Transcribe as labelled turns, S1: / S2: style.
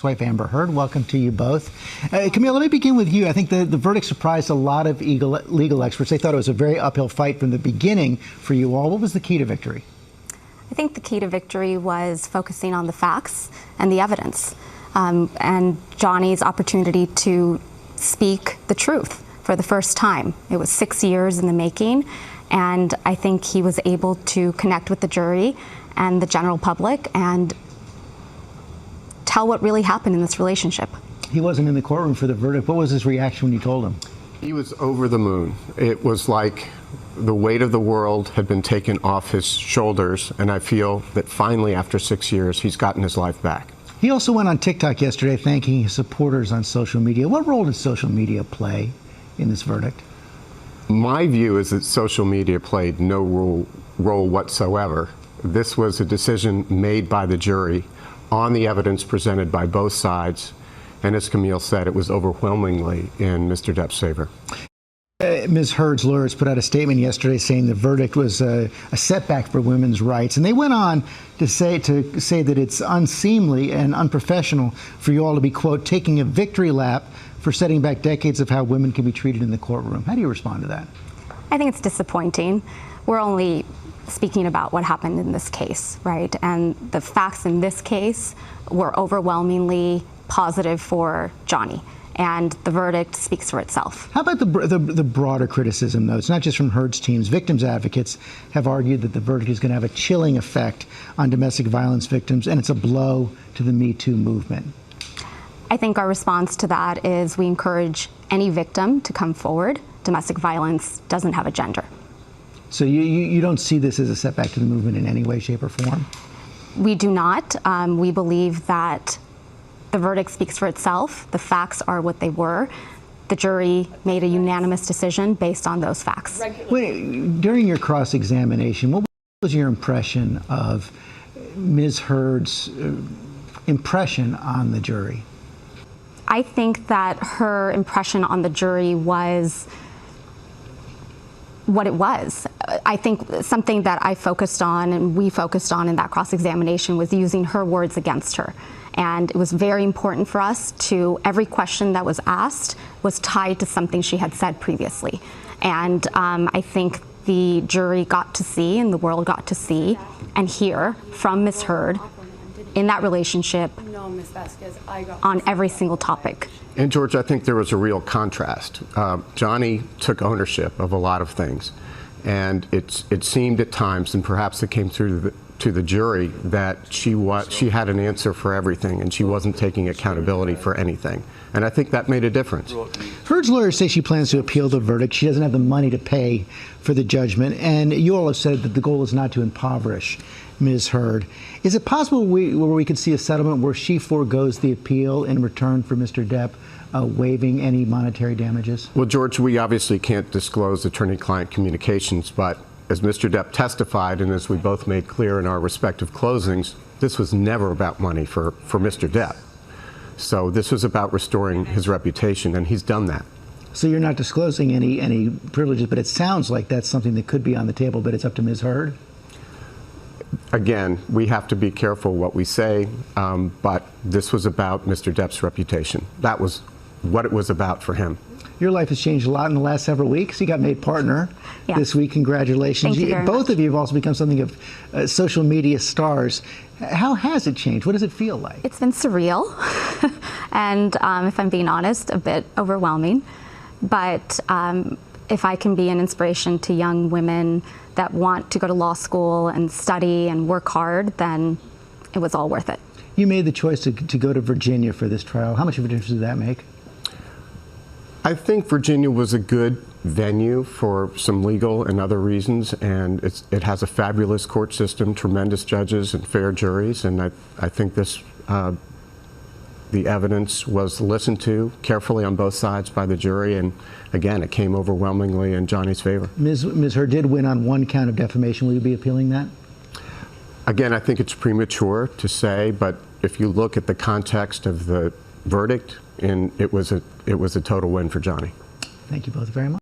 S1: Wife Amber Heard, welcome to you both. Camille, let me begin with you. I think the verdict surprised a lot of legal experts. They thought it was a very uphill fight from the beginning for you all. What was the key to victory?
S2: I think the key to victory was focusing on the facts and the evidence, and Johnny's opportunity to speak the truth for the first time. It was 6 years in the making, and I think he was able to connect with the jury and the general public and tell what really happened in this relationship.
S1: He wasn't in the courtroom for the verdict. What was his reaction when you told him?
S3: He was over the moon. It was like the weight of the world had been taken off his shoulders, and I feel that finally, after 6 years, he's gotten his life back.
S1: He also went on TikTok yesterday thanking his supporters on social media. What role did social media play in this verdict?
S3: My view is that social media played no role whatsoever. This was a decision made by the jury on the evidence presented by both sides, and as Camille said, it was overwhelmingly in Mr. Depp's favor.
S1: Ms. Heard's lawyers put out a statement yesterday saying the verdict was a setback for women's rights, and they went on to say that it's unseemly and unprofessional for you all to be, quote, taking a victory lap for setting back decades of how women can be treated in the courtroom. How do you respond to that?
S2: I think it's disappointing. We're only speaking about what happened in this case, right? And the facts in this case were overwhelmingly positive for Johnny, and the verdict speaks for itself.
S1: How about the broader criticism, though? It's not just from Heard's teams. Victims advocates have argued that the verdict is going to have a chilling effect on domestic violence victims, and it's a blow to the Me Too movement.
S2: I think our response to that is we encourage any victim to come forward. Domestic violence doesn't have a gender.
S1: So you don't see this as a setback to the movement in any way, shape, or form?
S2: We do not. We believe that the verdict speaks for itself. The facts are what they were. The jury made a unanimous decision based on those facts.
S1: During your cross-examination, what was your impression of Ms. Heard's impression on the jury?
S2: I think that her impression on the jury was what it was. I think something that I focused on and we focused on in that cross-examination was using her words against her. And it was very important for us to, every question that was asked was tied to something she had said previously. And I think the jury got to see and the world got to see and hear from Ms. Heard in that relationship on every single topic.
S3: And George, I think there was a real contrast. Johnny took ownership of a lot of things, and it seemed at times, and perhaps it came through to the jury, that she had an answer for everything, and she wasn't taking accountability for anything. And I think that made a difference.
S1: Heard's lawyers say she plans to appeal the verdict. She doesn't have the money to pay for the judgment, and you all have said that the goal is not to impoverish Ms. Heard. Is it possible where we could see a settlement where she foregoes the appeal in return for Mr. Depp waiving any monetary damages?
S3: Well, George, we obviously can't disclose attorney-client communications, but as Mr. Depp testified, and as we both made clear in our respective closings, this was never about money for Mr. Depp. So this was about restoring his reputation, and he's done that.
S1: So you're not disclosing any privileges, but it sounds like that's something that could be on the table, but it's up to Ms. Heard?
S3: Again, we have to be careful what we say, but this was about Mr. Depp's reputation. That was what it was about for him.
S1: Your life has changed a lot in the last several weeks. You got made partner this week. Congratulations.
S2: Thank you very
S1: Both
S2: much.
S1: of you have also become something of social media stars. How has it changed? What does it feel like?
S2: It's been surreal and, if I'm being honest, a bit overwhelming. But if I can be an inspiration to young women that want to go to law school and study and work hard, then it was all worth it.
S1: You made the choice to go to Virginia for this trial. How much of a difference did that make?
S3: I think Virginia was a good venue for some legal and other reasons, and it has a fabulous court system, tremendous judges and fair juries, and I think this the evidence was listened to carefully on both sides by the jury, and again, it came overwhelmingly in Johnny's favor.
S1: Ms. Heard did win on one count of defamation. Will you be appealing that?
S3: Again, I think it's premature to say, but if you look at the context of the verdict, it was a total win for Johnny.
S1: Thank you both very much.